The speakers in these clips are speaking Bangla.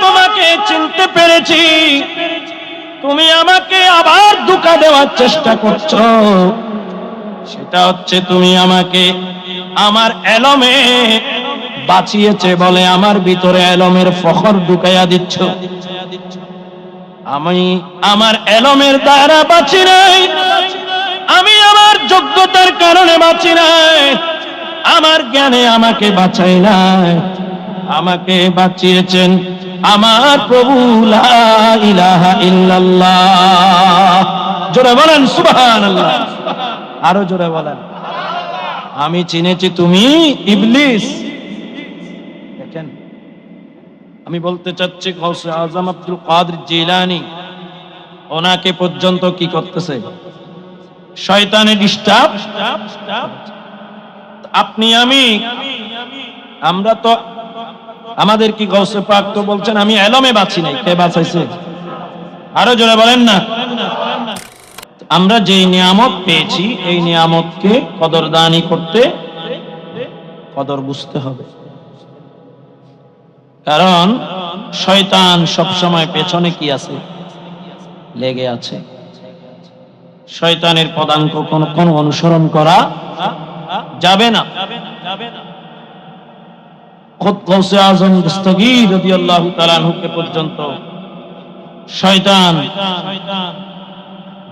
তোমাকে চিনতে পেরেছি, তুমি আমাকে আবার ধোঁকা দেওয়ার চেষ্টা করছো। সেটা হচ্ছে তুমি আমাকে আমার এলমে বাঁচিয়েছে বলে আমার ভিতরে এলমের ফখর ঢুকাইয়া দিচ্ছ। আমি আমার এলমের দ্বারা বাঁচি নাই, আমি আমার যোগ্যতার কারণে বাঁচি নাই, আমার জ্ঞানে আমাকে বাঁচাই নাই, আমাকে বাঁচিয়েছেন আমার প্রভু লা ইলাহা ইল্লাল্লাহ। জোরে বলেন সুবহানাল্লাহ, আরো জোরে বলেন। আমি চিনেছি তুমি ইবলিস। দেখেন, আমি বলতে চাচ্ছি গাউসে আজম আব্দুল কাদের জিলানী, ওনাকে পর্যন্ত কি করতেছে? শয়তানে ডিস্টার্ব। আপনি আমরা তো আমাদের কি গাউসে পাক তো বলছেন আমি এলমে বাঁচি নাই, কে বাঁচাইছে? আরো জোরে বলেন না। আমরা যেই নিয়ামত পেয়েছি এই নিয়ামতকে কদরদানি করতে, কদর বুঝতে হবে। কারণ শয়তান সবসময় পেছনে কি আছে? লেগে আছে। শয়তানের পদাঙ্ক কোন অনুসরণ করা যাবে না। গাউসে আজম দস্তগীর রাদিয়াল্লাহু তাআলা আনহুকে পর্যন্ত শয়তান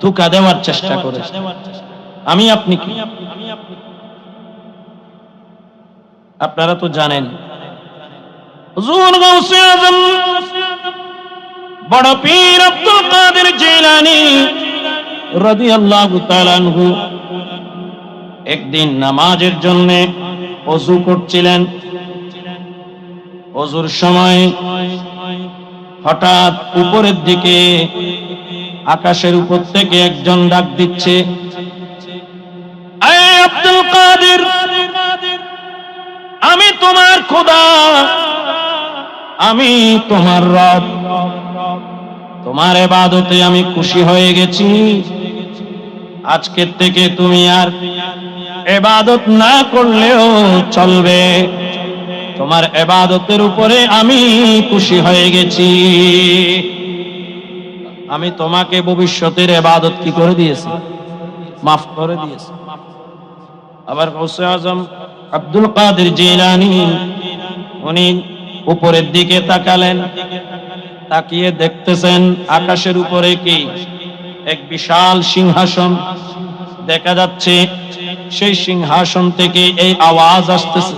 ধোঁকা দেওয়ার চেষ্টা করেছে। আমি আপনি কি? আপনারা তো জানেন হুজুর গাউসে আজম বড় পীর আব্দুল কাদের জিলানী রাদিয়াল্লাহু তাআলা আনহু একদিন নামাজের জন্য ওযু করছিলেন। ওযুর সময় হঠাৎ উপরের দিকে আকাশের উপর থেকে একজন ডাক দিচ্ছে, আয় আব্দুল কাদের, আমি তোমার খোদা, আমি তোমার রব, তোমার ইবাদতে আমি খুশি হয়ে গেছি, আজকের থেকে তুমি আর ইবাদত না করলেও চলবে, তোমার ইবাদতের উপরে আমি খুশি হয়ে গেছি, আমি তোমাকে ভবিষ্যতের ইবাদত কি করে দিয়েছি? মাফ করে দিয়েছি। আবার গাউসে আজম আব্দুল কাদের জিলানী উনি উপরের দিকে তাকালেন, তাকিয়ে দেখতেছেন আকাশের উপরে কি এক বিশাল সিংহাসন দেখা যাচ্ছে। সেই সিংহাসন থেকে এই আওয়াজ আসতেছে।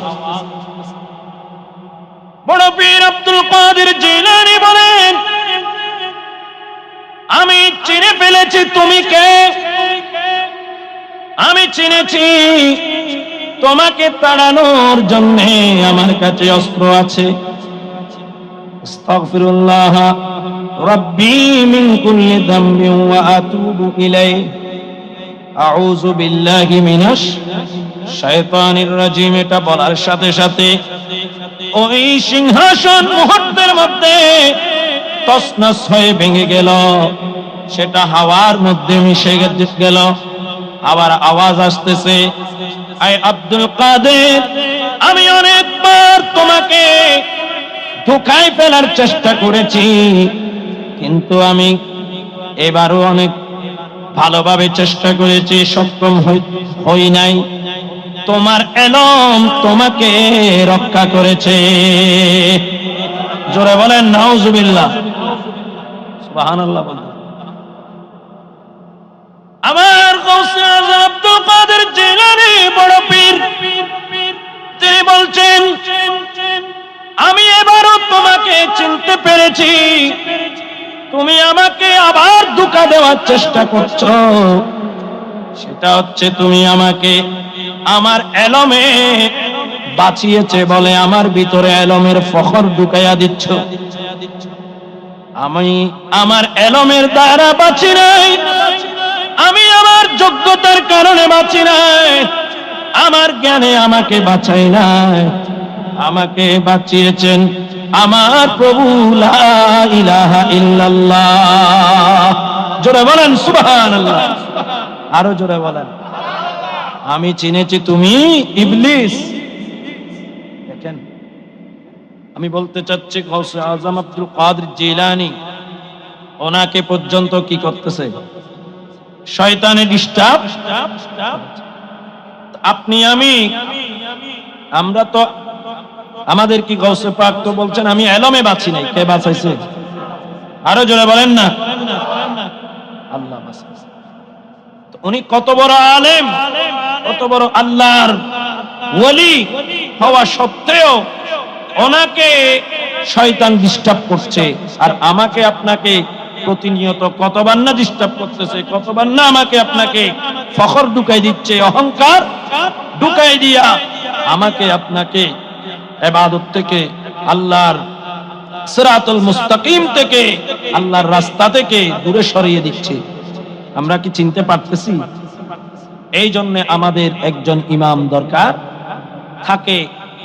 বড় পীর আব্দুল কাদের জিলানী বলেন, আমি চিনে ফেলেছি তুমি কে, আমি চিনেছি তোমাকে তাড়ানোর জন্য আমার কাছে অস্ত্র আছে। আস্তাগফিরুল্লাহ রাব্বি মিন কুল্লি যামবিন ওয়া আতুবু ইলাইহি, আউযু বিল্লাহি মিনাশ শাইতানির রাজিম। এটা বলার সাথে সাথে ওই সিংহাসন মুহূর্তের মধ্যে তছনছ হয়ে ভেঙে গেল, সেটা হাওয়ার মধ্যে মিশে গেল। আবার আওয়াজ আসতেছে, আয় আব্দুল কাদের, আমি অনেকবার তোমাকে ধোঁকায় ফেলার চেষ্টা করেছি, কিন্তু আমি এবারও অনেক ভালোভাবে চেষ্টা করেছি, সক্ষম হই নাই। তোমার এলম তোমাকে রক্ষা করেছে। জোরে বলেন নাউজুবিল্লাহ, সুবহানাল্লাহ বলেন। আমার গাউসে আজম আব্দুল কাদের জিলানী বড় পীর, তিনি বলছেন, আমি এবারও তোমাকে চিনতে পেরেছি, তুমি আমাকে আবার ধোঁকা দেওয়ার চেষ্টা করছো। সেটা হচ্ছে তুমি আমাকে আমার এলমে বাঁচিয়েছে বলে আমার ভিতরে এলমের ফখর ঢুকাইয়া দিচ্ছ। আমি আমার এলমের দ্বারা বাঁচি নাই, আমি আমার যোগ্যতার কারণে বাঁচি নাই, আমার জ্ঞানে আমাকে বাঁচাই নাই, আমাকে বাঁচিয়েছেন আমার প্রভু লা ইলাহা ইল্লাল্লাহ। জোরে বলেন সুবহানাল্লাহ, আরো জোরে বলেন। আমি চিনেছি তুমি ইবলিস। দেখেন, আমি বলতে চাচ্ছি গাউসে আজম আব্দুল কাদের জিলানী ওনাকে পর্যন্ত কি করতেছে? শয়তানে ডিস্টার্ব। আপনি আমরা তো আমাদের কি গাউসে পাক তো বলছেন আমি এলমে বাঁচি নাই, কে বাঁচাইছে? আরো জোরে বলেন না। আল্লাহ বাঁচাইছে। তো উনি কত বড় আলেম, কত বড় আল্লাহর ওলি হওয়া সত্ত্বেও ওনাকে শয়তান ডিস্টার্ব করছে। আর আমাকে আপনাকে প্রতিনিয়ত কতবার না ডিস্টার্ব করতেছে, কতবার না আমাকে আপনাকে ফখর ঢুকাই দিচ্ছে, অহংকার ঢুকাই দিয়া আমাকে আপনাকে ইবাদত থেকে, আল্লাহর সিরাতুল মুস্তাকিম থেকে, আল্লাহর রাস্তা থেকে দূরে সরিয়ে দিচ্ছে। আমরা কি চিনতে পারতেছি? এই জন্য আমাদের একজন ইমাম দরকার থাকে,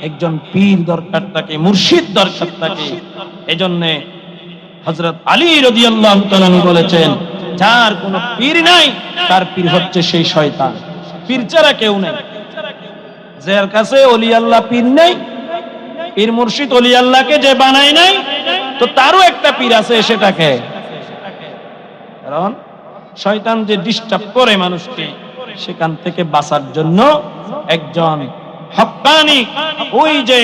একজন পীর দরকার থাকে, মুর্শিদ দরকার থাকে। এই জন্য হযরত আলী রাদিয়াল্লাহু তাআলা বলেছেন, যার কোনো পীর নাই তার পীর হচ্ছে সেই শয়তান। পীর ছাড়া কেউ নাই। যার কাছে ওলি আল্লাহ পীর নেই, পীর মুর্শিদ ওলি আল্লাহকে যে বানায় নাই, তো তারও একটা পীর আছে, সেটাকে। কারণ শয়তান যে ডিস্টার্ব করে মানুষকে, সেখান থেকে বাঁচার জন্য একজন হক্কানি, ওই যে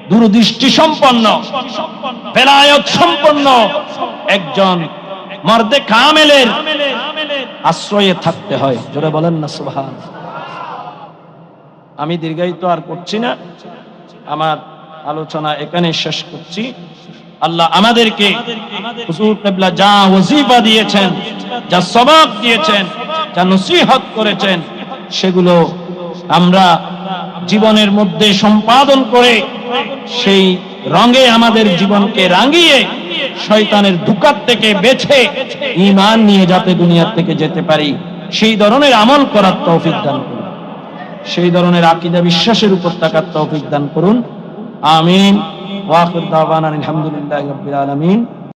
দূরদৃষ্টি সম্পন্ন, বেলায়েত সম্পন্ন একজন মর্দে কামেলের আশ্রয়ে থাকতে হয়। জোরে বলেন না সুবহানাল্লাহ। আমি দীর্ঘায়িত আর করছি না, আমার আলোচনা এখানে শেষ করছি। আল্লাহ আমাদেরকে হুজুর কিবলা যা ওয়াজিফা দিয়েছেন, যা সবাব দিয়েছেন, যা নসিহত করেছেন, সেগুলো আমরা জীবনের মধ্যে সম্পাদন করে সেই রঙে আমাদের জীবনকে রাঙিয়ে শয়তানের ধোঁকা থেকে বেঁচে ঈমান নিয়ে যাতে দুনিয়া থেকে যেতে পারি, সেই ধরনের আমল করার তৌফিক দান করুন, সেই ধরনের আকীদা বিশ্বাসের উপর থাকার তৌফিক দান করুন। আমিন। ওয়া আখির দাওয়ানা আলহামদুলিল্লাহি রাব্বিল আলামিন।